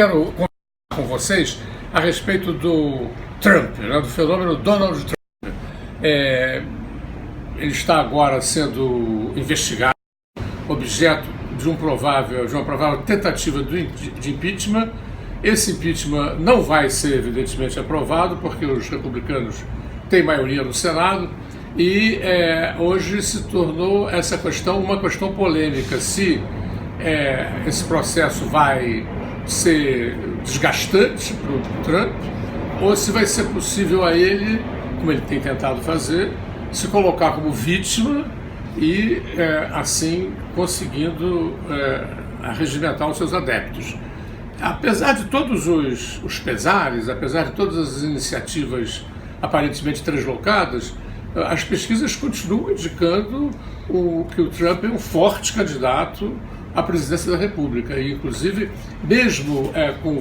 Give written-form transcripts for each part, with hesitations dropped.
quero conversar com vocês a respeito do Trump, né, do fenômeno Donald Trump. Ele está agora sendo investigado, objeto de uma provável tentativa de impeachment. Esse impeachment não vai ser, evidentemente, aprovado, porque os republicanos têm maioria no Senado, e hoje se tornou essa questão uma questão polêmica, se esse processo vai ser desgastante para o Trump, ou se vai ser possível a ele, como ele tem tentado fazer, se colocar como vítima e, assim, conseguindo arregimentar os seus adeptos. Apesar de todos os pesares, apesar de todas as iniciativas aparentemente translocadas, as pesquisas continuam indicando que o Trump é um forte candidato à presidência da República. E, inclusive, mesmo com o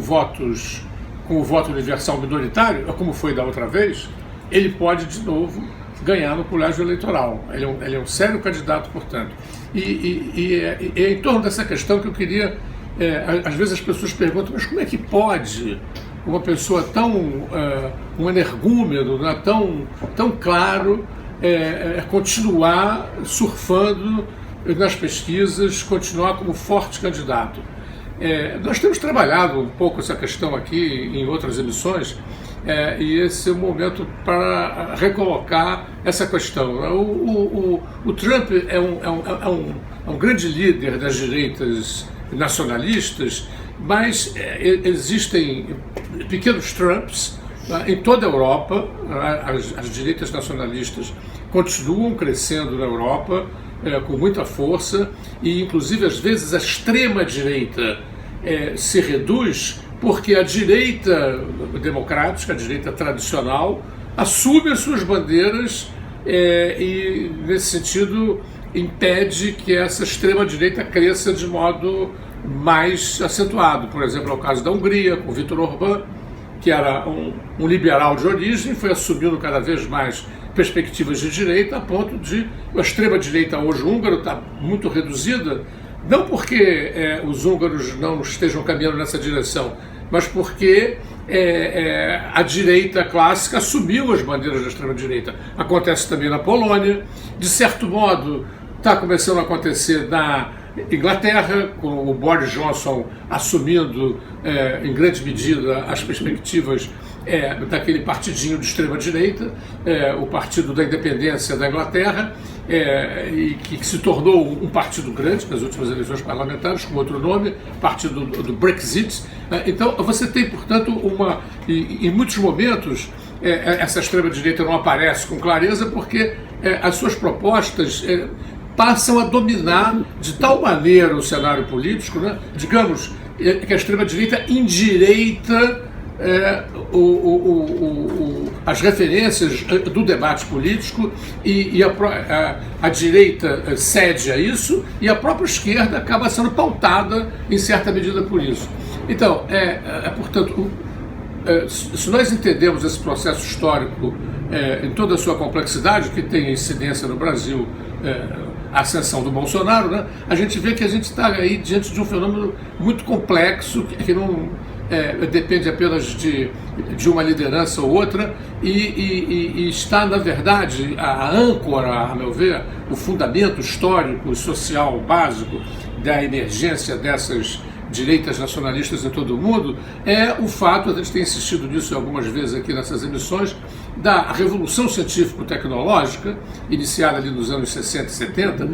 voto universal minoritário, como foi da outra vez, ele pode, de novo, ganhar no colégio eleitoral. Ele é um sério candidato, portanto. E é em torno dessa questão que eu queria... às vezes as pessoas perguntam, mas como é que pode uma pessoa um energúmeno, né, tão claro, continuar surfando nas pesquisas, continuar como forte candidato? Nós temos trabalhado um pouco essa questão aqui em outras emissões, e esse é o momento para recolocar essa questão. O Trump é um grande líder das direitas nacionalistas, mas existem pequenos Trumps em toda a Europa. As direitas nacionalistas continuam crescendo na Europa com muita força, e inclusive às vezes a extrema-direita se reduz porque a direita democrática, a direita tradicional, assume as suas bandeiras e, nesse sentido, impede que essa extrema-direita cresça de modo mais acentuado. Por exemplo, é o caso da Hungria, com Viktor Orbán, que era um liberal de origem, foi assumindo cada vez mais perspectivas de direita, a ponto de a extrema-direita hoje húngara está muito reduzida, não porque os húngaros não estejam caminhando nessa direção, mas porque a direita clássica assumiu as bandeiras da extrema-direita. Acontece também na Polônia, de certo modo está começando a acontecer na Inglaterra, com o Boris Johnson assumindo em grande medida as perspectivas daquele partidinho de extrema-direita, o Partido da Independência da Inglaterra, e que se tornou um partido grande nas últimas eleições parlamentares, com outro nome, Partido do Brexit. Então você tem, portanto, em muitos momentos essa extrema-direita não aparece com clareza porque as suas propostas passam a dominar de tal maneira o cenário político, né? Digamos que a extrema-direita endireita as referências do debate político, e a direita cede a isso, e a própria esquerda acaba sendo pautada em certa medida por isso. Então, portanto, se nós entendemos esse processo histórico em toda a sua complexidade, que tem incidência no Brasil, a ascensão do Bolsonaro, né, a gente vê que a gente está aí diante de um fenômeno muito complexo, que não depende apenas de uma liderança ou outra, e está, na verdade, a âncora, a meu ver, o fundamento histórico e social básico da emergência dessas direitas nacionalistas em todo o mundo, é o fato, a gente tem insistido nisso algumas vezes aqui nessas emissões, da revolução científico-tecnológica, iniciada ali nos anos 60 e 70,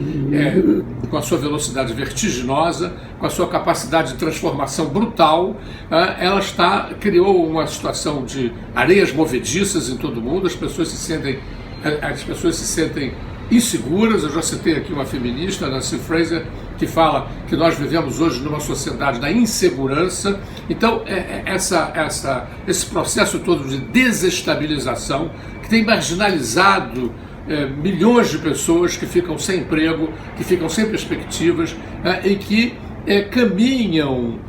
com a sua velocidade vertiginosa, com a sua capacidade de transformação brutal. Ela criou uma situação de areias movediças em todo o mundo, as pessoas se sentem inseguras. Eu já citei aqui uma feminista, Nancy Fraser, que fala que nós vivemos hoje numa sociedade da insegurança. Então, esse processo todo de desestabilização, que tem marginalizado milhões de pessoas que ficam sem emprego, que ficam sem perspectivas, e que caminham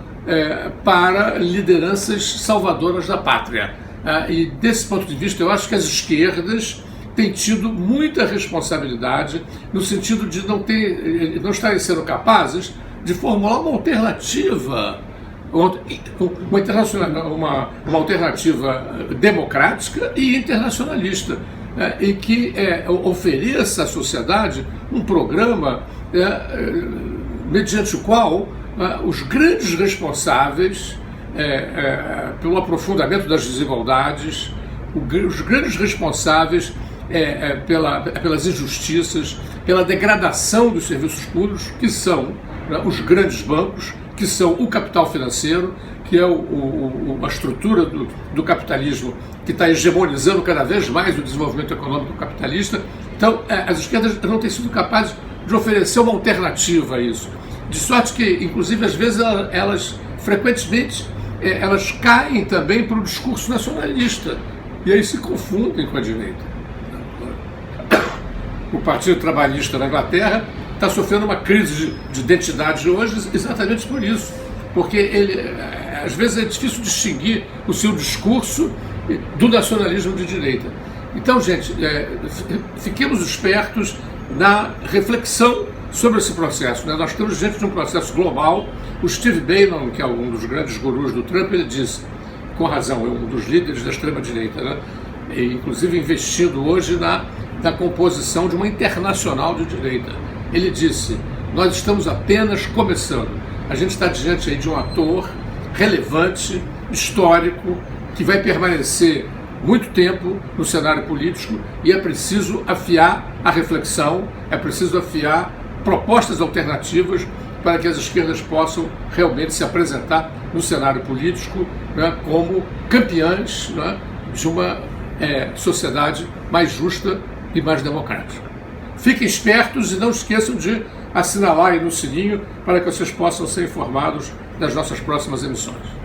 para lideranças salvadoras da pátria. E, desse ponto de vista, eu acho que as esquerdas têm tido muita responsabilidade no sentido de não estarem sendo capazes de formular uma alternativa uma alternativa democrática e internacionalista, e que ofereça à sociedade um programa mediante o qual os grandes responsáveis pelo aprofundamento das desigualdades, os grandes responsáveis pelas injustiças, pela degradação dos serviços públicos, que são os grandes bancos, que são o capital financeiro, que é a estrutura do capitalismo que está hegemonizando cada vez mais o desenvolvimento econômico capitalista. Então, as esquerdas não têm sido capazes de oferecer uma alternativa a isso. De sorte que, inclusive, às vezes, elas frequentemente, elas caem também para o discurso nacionalista, e aí se confundem com a direita. O Partido Trabalhista na Inglaterra está sofrendo uma crise de identidade hoje exatamente por isso, porque às vezes é difícil distinguir o seu discurso do nacionalismo de direita. Então, gente, fiquemos espertos na reflexão sobre esse processo, né? Nós estamos diante de um processo global. O Steve Bannon, que é um dos grandes gurus do Trump, ele disse, com razão, é um dos líderes da extrema-direita, né? E, inclusive investindo hoje na composição de uma internacional de direita. Ele disse, nós estamos apenas começando. A gente está diante aí de um ator relevante, histórico, que vai permanecer muito tempo no cenário político, e é preciso afiar a reflexão, é preciso afiar propostas alternativas para que as esquerdas possam realmente se apresentar no cenário político, né, como campeãs, né, de uma sociedade mais justa e mais democrática. Fiquem espertos e não esqueçam de assinalar aí no sininho para que vocês possam ser informados das nossas próximas emissões.